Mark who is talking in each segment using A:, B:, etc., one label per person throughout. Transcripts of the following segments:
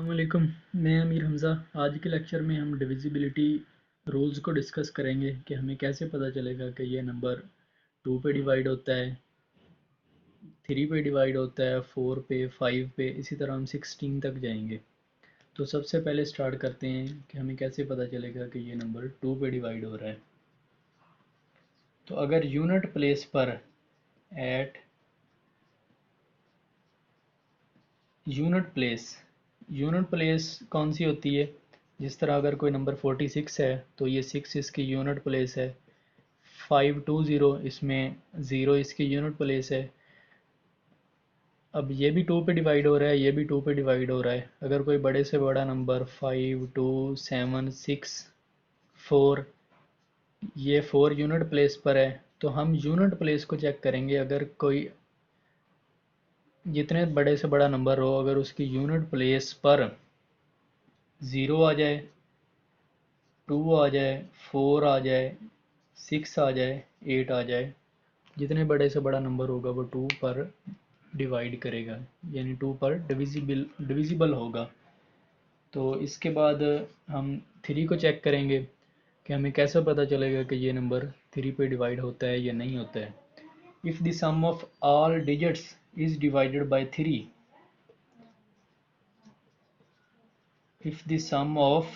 A: अस्सलामुअलैकुम। मैं अमीर हमज़ा। आज के लेक्चर में हम डिविजिबिलिटी रूल्स को डिस्कस करेंगे कि हमें कैसे पता चलेगा कि ये नंबर 2 पे डिवाइड होता है, 3 पे डिवाइड होता है, 4 पे, 5 पे, इसी तरह हम 16 तक जाएंगे। तो सबसे पहले स्टार्ट करते हैं कि हमें कैसे पता चलेगा कि ये नंबर 2 पे डिवाइड हो रहा है। तो अगर यूनिट प्लेस पर एट यूनिट प्लेस कौन सी होती है? जिस तरह अगर कोई नंबर 46 है तो ये 6 इसकी यूनिट प्लेस है, 520 इसमें 0 इसकी यूनिट प्लेस है। अब ये भी 2 पे डिवाइड हो रहा है, ये भी 2 पे डिवाइड हो रहा है। अगर कोई बड़े से बड़ा नंबर 5 2 7 6 4, ये 4 यूनिट प्लेस पर है, तो हम यूनिट प्लेस को चेक करेंगे। अगर कोई जितने बड़े से बड़ा नंबर हो, अगर उसकी यूनिट प्लेस पर 0 आ जाए, 2 आ जाए, 4 आ जाए, 6 आ जाए, 8 आ जाए, जितने बड़े से बड़ा नंबर होगा वो 2 पर डिवाइड करेगा, यानी 2 पर डिविजिबल होगा। तो इसके बाद हम 3 को चेक करेंगे कि हमें कैसे पता चलेगा कि ये नंबर 3 पे डिवाइड होता है या नहीं होता है। If the sum of all digits is divided by 3, if the sum of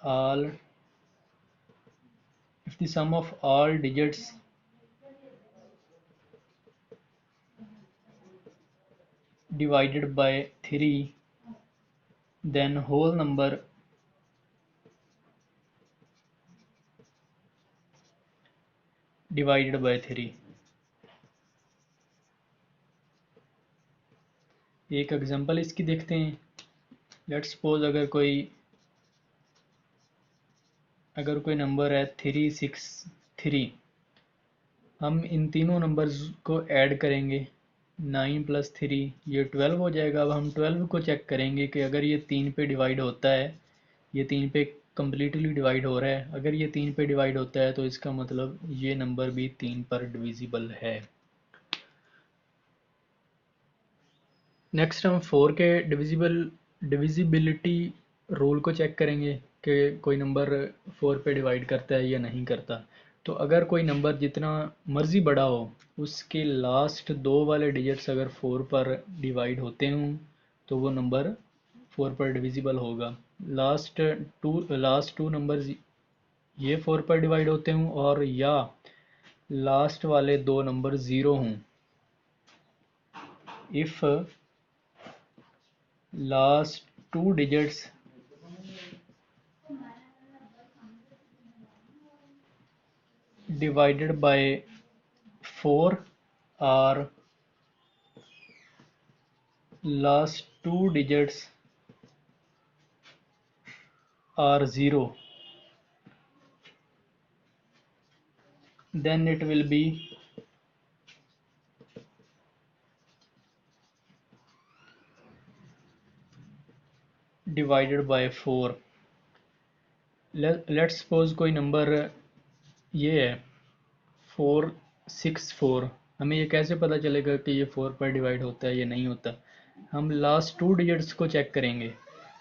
A: all if the sum of all digits divided by 3, then whole number divided by 3। एक एग्जांपल इसकी देखते हैं। लेट्स सपोज अगर कोई नंबर है 363, हम इन तीनों numbers को ऐड करेंगे। 9 + 3 ये 12 हो जाएगा। अब हम 12 को चेक करेंगे कि अगर ये 3 पे डिवाइड होता है, ये 3 पे कम्प्लीटली डिवाइड हो रहा है। अगर ये 3 पे डिवाइड होता है तो इसका मतलब ये नंबर भी 3 पर डिविजिबल है। नेक्स्ट हम 4 के डिविजिबिलिटी रूल को चेक करेंगे कि कोई नंबर 4 पे डिवाइड करता है या नहीं करता। तो अगर कोई नंबर जितना मर्ज़ी बड़ा हो, उसके लास्ट 2 वाले डिजिट्स अगर 4 पर डिवाइड होते हों तो वो नंबर 4 पर डिविजिबल होगा। लास्ट टू नंबर्स ये 4 पर डिवाइड होते हों और या लास्ट वाले 2 नंबर 0 हों। If last two digits divided by 4 or last two digits are 0, then it will be divided by 4। Let's suppose कोई नंबर ये है 464। हमें ये कैसे पता चलेगा कि ये 4 पर डिवाइड होता है या नहीं होता? हम लास्ट 2 डिजिट्स को चेक करेंगे।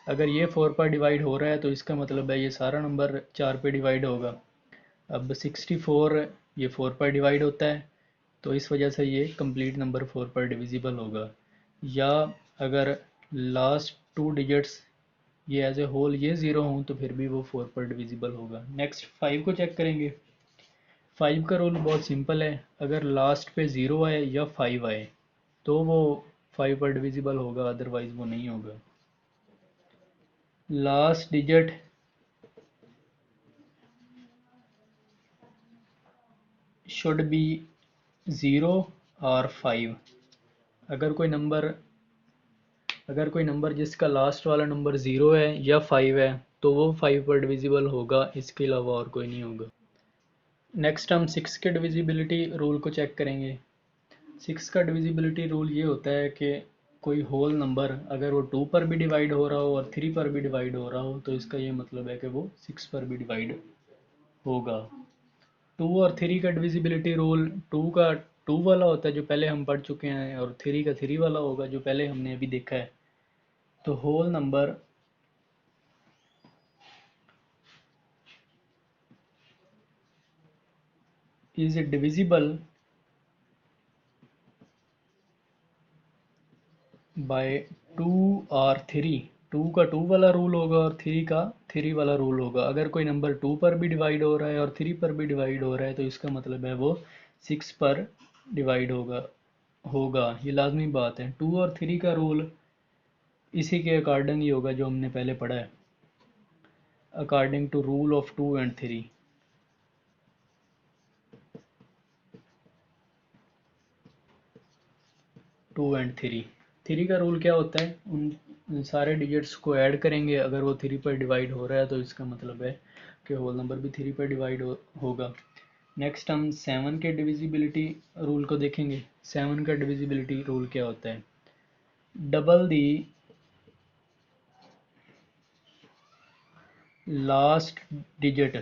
A: अगर ये 4 पर डिवाइड हो रहा है तो इसका मतलब है ये सारा नंबर 4 पे डिवाइड होगा। अब 64 ये 4 पर डिवाइड होता है, तो इस वजह से ये कंप्लीट नंबर 4 पर डिविजिबल होगा। या अगर लास्ट 2 डिजिट्स ये एज ए होल ये 0 हों तो फिर भी वो 4 पर डिविजिबल होगा। नेक्स्ट 5 को चेक करेंगे। 5 का रूल बहुत सिंपल है। अगर लास्ट पे 0 आए या 5 आए तो वो 5 पर डिविजिबल होगा, अदरवाइज वो नहीं होगा। लास्ट डिजिट शुड बी 0 और 5। अगर कोई नंबर जिसका लास्ट वाला नंबर 0 है या 5 है तो वो 5 पर डिविजिबल होगा, इसके अलावा और कोई नहीं होगा। नेक्स्ट हम 6 के डिविजिबिलिटी रूल को चेक करेंगे। 6 का डिविजिबिलिटी रूल ये होता है कि कोई होल नंबर अगर वो 2 पर भी डिवाइड हो रहा हो और 3 पर भी डिवाइड हो रहा हो तो इसका ये मतलब है कि वो 6 पर भी डिवाइड होगा। 2 और 3 का डिविजिबिलिटी रूल 2 का 2 वाला होता है जो पहले हम पढ़ चुके हैं, और 3 का 3 वाला होगा जो पहले हमने अभी देखा है। तो whole number is divisible by 2 और 3। 2 का 2 वाला रूल होगा और 3 का 3 वाला रूल होगा। अगर कोई नंबर 2 पर भी डिवाइड हो रहा है और 3 पर भी डिवाइड हो रहा है तो इसका मतलब है वो 6 पर डिवाइड होगा होगा ये लाजमी बात है। 2 और 3 का रूल इसी के अकॉर्डिंग ही होगा जो हमने पहले पढ़ा है, according to rule of 2 and 3। 2 and 3, 3 का रूल क्या होता है, उन सारे डिजिट्स को ऐड करेंगे, अगर वो 3 पर डिवाइड हो रहा है तो इसका मतलब है कि होल नंबर भी 3 पर डिवाइड होगा। नेक्स्ट हम 7 के डिविजिबिलिटी रूल को देखेंगे। 7 का डिविजिबिलिटी रूल क्या होता है, double the last digit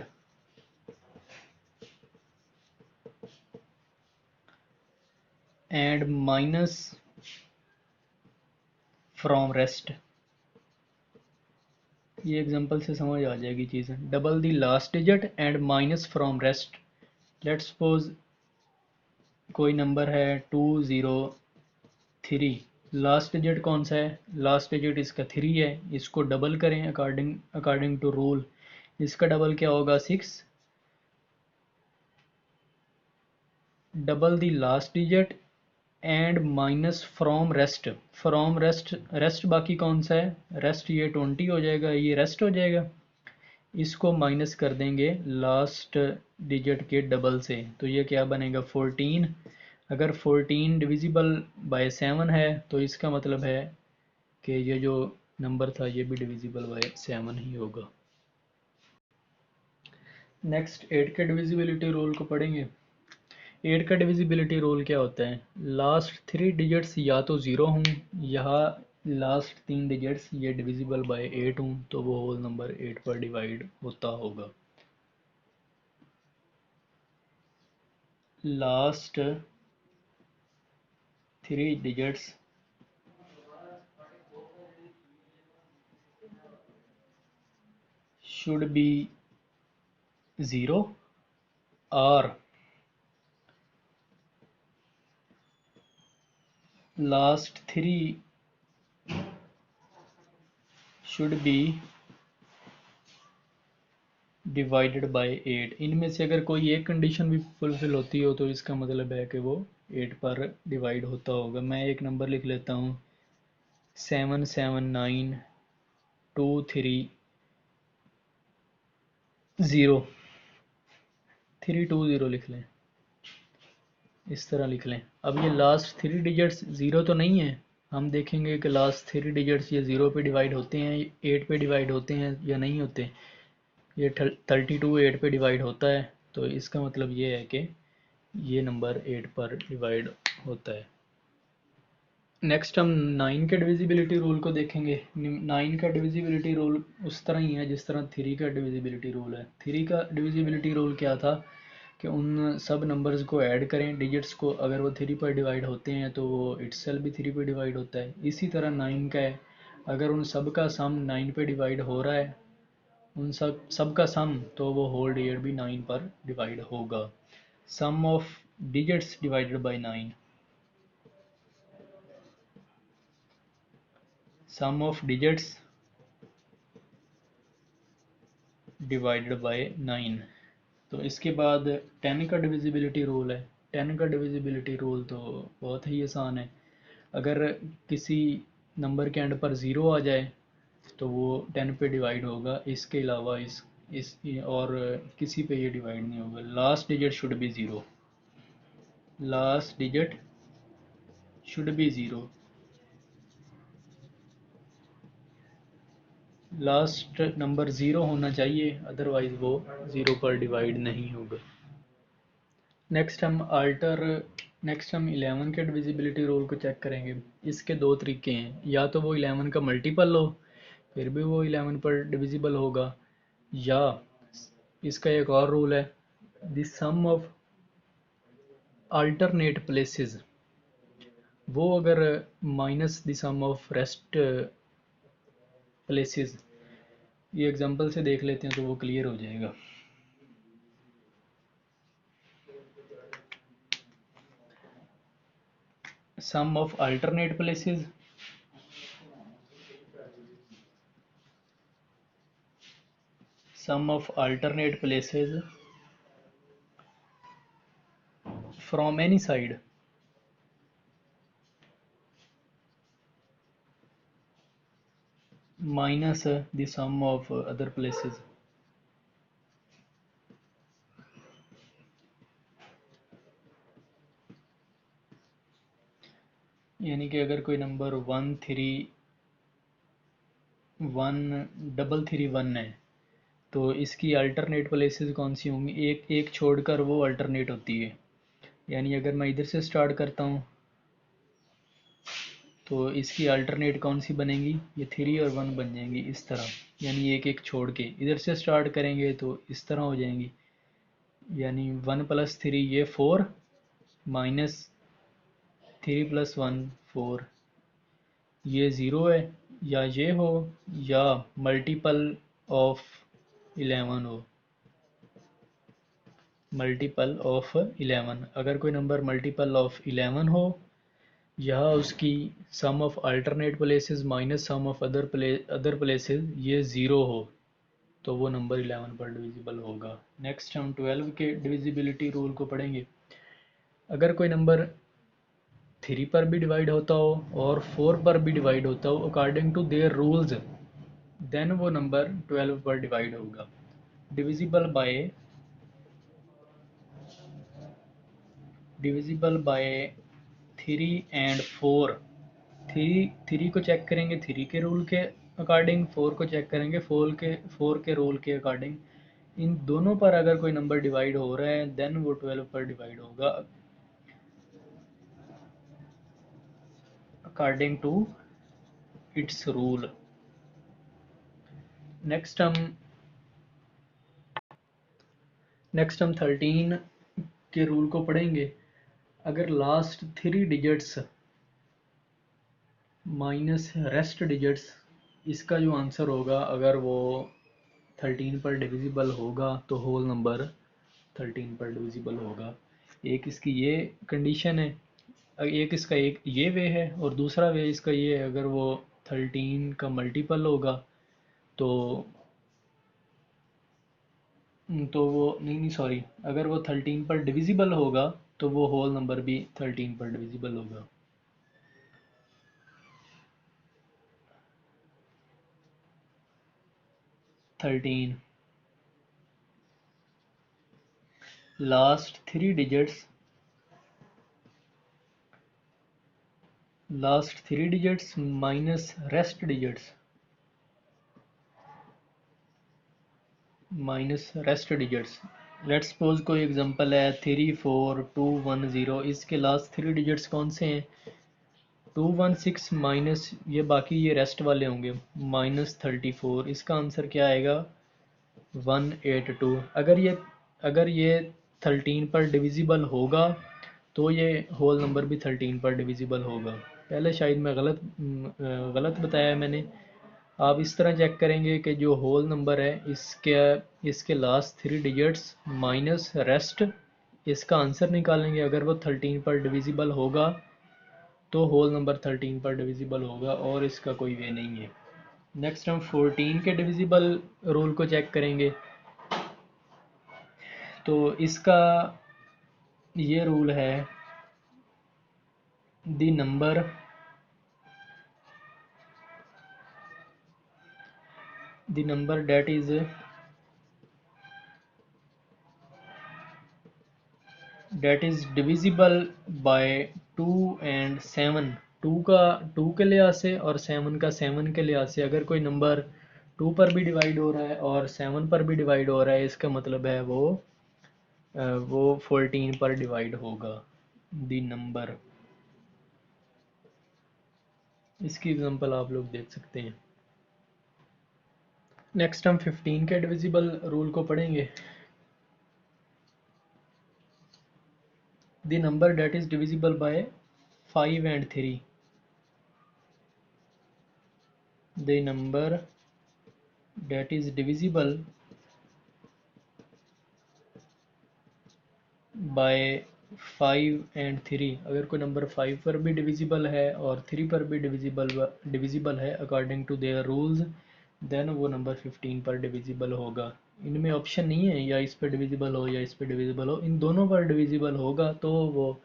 A: and minus from rest. ये एग्जांपल से समझ आ जाएगी चीज़ें। Double the last digit and minus from rest. Let's suppose कोई नंबर है 203, लास्ट डिजिट कौन सा है, लास्ट डिजिट इसका 3 है, इसको डबल करें अकॉर्डिंग अकॉर्डिंग टू रूल। इसका डबल क्या होगा 6, double the last digit and minus from rest. From rest, rest बाकी कौन सा है, रेस्ट ये 20 हो जाएगा, ये रेस्ट हो जाएगा, इसको माइनस कर देंगे लास्ट डिजिट के डबल से, तो ये क्या बनेगा 14। अगर 14 डिविजिबल बाय 7 है तो इसका मतलब है कि ये जो नंबर था ये भी डिविजिबल बाय 7 ही होगा। नेक्स्ट 8 के डिविजिबिलिटी रूल को पढ़ेंगे। 8 का डिविजिबिलिटी रूल क्या होता है, लास्ट 3 डिजिट्स या तो ज़ीरो हों या लास्ट 3 डिजिट्स ये डिविजिबल बाय 8 हों तो वो होल नंबर 8 पर डिवाइड होता होगा। Last 3 digits should be 0 or last 3 should be divided by 8। इनमें से अगर कोई एक कंडीशन भी फुलफिल होती हो तो इसका मतलब है कि वो 8 पर डिवाइड होता होगा। मैं एक नंबर लिख लेता हूँ 779230, 320 लिख लें, इस तरह लिख लें। अब ये लास्ट 3 डिजिट्स ज़ीरो तो नहीं है, हम देखेंगे कि लास्ट 3 डिजिट्स ये 0 पे डिवाइड होते हैं, 8 पे डिवाइड होते हैं या नहीं होते। ये 32 8 पे डिवाइड होता है, तो इसका मतलब ये है कि ये नंबर 8 पर डिवाइड होता है। नेक्स्ट हम 9 के डिविजिबिलिटी रूल को देखेंगे। 9 का डिविजिबिलिटी रूल उस तरह ही है जिस तरह 3 का डिविजिबिलिटी रूल है। 3 का डिविजिबिलिटी रूल क्या था कि उन सब नंबर्स को ऐड करें डिजिट्स को, अगर वो 3 पर डिवाइड होते हैं तो वो इटसेल्फ भी 3 पर डिवाइड होता है। इसी तरह 9 का है, अगर उन सब का सम 9 पे डिवाइड हो रहा है, उन सब का सम, तो वो होल डिजिट भी 9 पर डिवाइड होगा। Sum of digits divided by 9, sum of digits divided by 9। तो इसके बाद 10 का डिविजिबिलिटी रूल है। 10 का डिविजिबिलिटी रूल तो बहुत ही आसान है, अगर किसी नंबर के एंड पर ज़ीरो आ जाए तो वो 10 पे डिवाइड होगा, इसके अलावा इस और किसी पे ये डिवाइड नहीं होगा। Last digit should be zero, last digit should be zero, last number zero होना चाहिए, अदरवाइज़ वो ज़ीरो पर डिवाइड नहीं होगा। नेक्स्ट हम अल्टर नेक्स्ट हम 11 के डिविजिबिलिटी रूल को चेक करेंगे। इसके दो तरीके हैं, या तो वो 11 का मल्टीपल हो फिर भी वो 11 पर डिविजिबल होगा, या इसका एक और रूल है, the sum of alternate places, वो अगर minus the sum of rest places. ये एग्जांपल से देख लेते हैं तो वो क्लियर हो जाएगा। Sum of alternate places, sum of alternate places from any side minus the sum of other places। यानी कि अगर कोई नंबर 1 3 1 है तो इसकी अल्टरनेट प्लेसेस कौन सी होंगी, एक एक छोड़कर वो अल्टरनेट होती है। यानी अगर मैं इधर से स्टार्ट करता हूँ तो इसकी अल्टरनेट कौन सी बनेंगी, ये 3 और 1 बन जाएंगी इस तरह। यानी एक एक छोड़ के इधर से स्टार्ट करेंगे तो इस तरह हो जाएंगी। यानी 1 + 3 ये 4 माइनस 3 + 1 4, ये ज़ीरो है, या ये हो या मल्टीपल ऑफ 11 हो। मल्टीपल ऑफ 11, अगर कोई नंबर मल्टीपल ऑफ 11 हो या उसकी sum of alternate places minus sum of other places ये ज़ीरो हो तो वो नंबर 11 पर डिविजिबल होगा। नेक्स्ट हम 12 के डिविजिबिलिटी रूल को पढ़ेंगे। अगर कोई नंबर 3 पर भी डिवाइड होता हो और 4 पर भी डिवाइड होता हो according to their rules, then वो नंबर 12 पर डिवाइड होगा। Divisible by 3 and 4। थ्री को चेक करेंगे 3 के रूल के अकॉर्डिंग, 4 को चेक करेंगे 4 के रूल के अकॉर्डिंग। इन दोनों पर अगर कोई नंबर डिवाइड हो रहा है देन वो 12 पर डिवाइड होगा according to its rule. Next हम 13 के रूल को पढ़ेंगे। अगर last 3 digits minus rest digits, इसका जो आंसर होगा अगर वो 13 पर डिविजिबल होगा तो होल नंबर 13 पर डिविजिबल होगा। एक इसकी ये कंडीशन है, एक इसका एक ये वे है और दूसरा वे इसका ये है, अगर वो 13 का मल्टीपल होगा तो वो नहीं सॉरी, अगर वो 13 पर डिविजिबल होगा तो वो होल नंबर भी 13 पर डिविजिबल होगा। 13 last 3 digits minus rest digits let's suppose कोई एग्जांपल है 3 4 2 1 0, इसके लास्ट 3 डिजिट्स कौन से हैं 2 1 6 माइनस ये बाकी ये रेस्ट वाले होंगे -34। इसका आंसर क्या आएगा 182। अगर ये 13 पर डिविजिबल होगा तो ये होल नंबर भी 13 पर डिविजिबल होगा। पहले शायद मैं गलत बताया मैंने। आप इस तरह चेक करेंगे कि जो होल नंबर है इसके लास्ट 3 डिजिट्स माइनस रेस्ट, इसका आंसर निकालेंगे। अगर वो 13 पर डिविजिबल होगा तो होल नंबर 13 पर डिविजिबल होगा और इसका कोई वे नहीं है। नेक्स्ट हम 14 के डिविजिबल रूल को चेक करेंगे। तो इसका ये रूल है the number that is divisible by 2 and 7। 2 का 2 के लिहाज से और 7 का 7 के लिहाज से, अगर कोई नंबर 2 पर भी डिवाइड हो रहा है और 7 पर भी डिवाइड हो रहा है इसका मतलब है वो 14 पर डिवाइड होगा द नंबर। इसकी एग्जांपल आप लोग देख सकते हैं। नेक्स्ट हम 15 के डिविजिबल रूल को पढ़ेंगे। The number that is divisible by 5 and 3। The number that is divisible by 5 and 3। अगर कोई नंबर 5 पर भी डिविजिबल है और 3 पर भी डिविजिबल है according to their rules, then वो नंबर 15 पर डिविजिबल होगा। इनमें ऑप्शन नहीं है या इस पर डिविजिबल हो या इस पर डिविजिबल हो, इन दोनों पर डिविजिबल होगा तो वो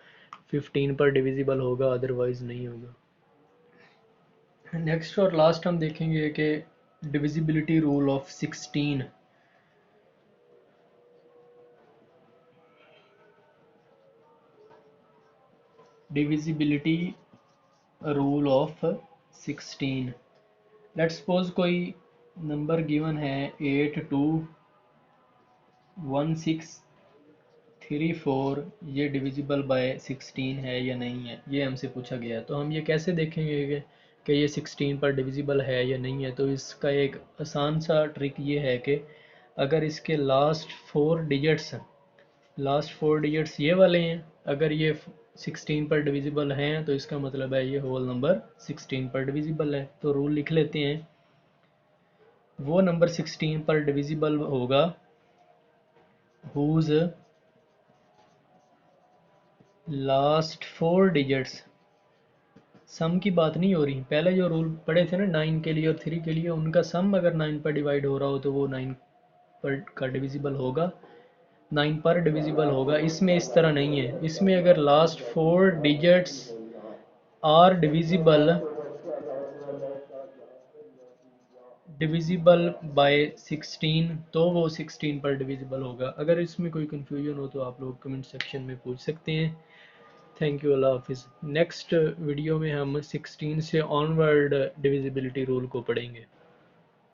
A: 15 पर डिविजिबल होगा, अदरवाइज नहीं होगा। नेक्स्ट और लास्ट हम देखेंगे कि divisibility rule of 16। Divisibility rule of 16। Let suppose कोई नंबर गिवन है 821634, ये डिविजिबल बाय 16 है या नहीं है, ये हमसे पूछा गया है। तो हम ये कैसे देखेंगे कि ये 16 पर डिविजिबल है या नहीं है। तो इसका एक आसान सा ट्रिक ये है कि अगर इसके लास्ट फोर डिजिट्स ये वाले हैं, अगर ये 16 पर डिविजिबल हैं तो इसका मतलब है ये होल नंबर 16 पर डिविजिबल है। तो रूल लिख लेते हैं, वो नंबर 16 पर डिविजिबल होगा whose लास्ट फोर डिजिट्स, सम की बात नहीं हो रही, पहले जो रूल पढ़े थे ना 9 के लिए और 3 के लिए, उनका सम अगर 9 पर डिवाइड हो रहा हो तो वो 9 पर का डिविजिबल होगा, 9 पर डिविजिबल होगा। इसमें इस तरह नहीं है, इसमें अगर last four digits are divisible by 16 तो वो 16 पर डिविजिबल होगा। अगर इसमें कोई कन्फ्यूजन हो तो आप लोग कमेंट सेक्शन में पूछ सकते हैं। थैंक यू, अल्लाह हाफिज़। नेक्स्ट वीडियो में हम 16 से ऑनवर्ड डिविजिबिलिटी रूल को पढ़ेंगे।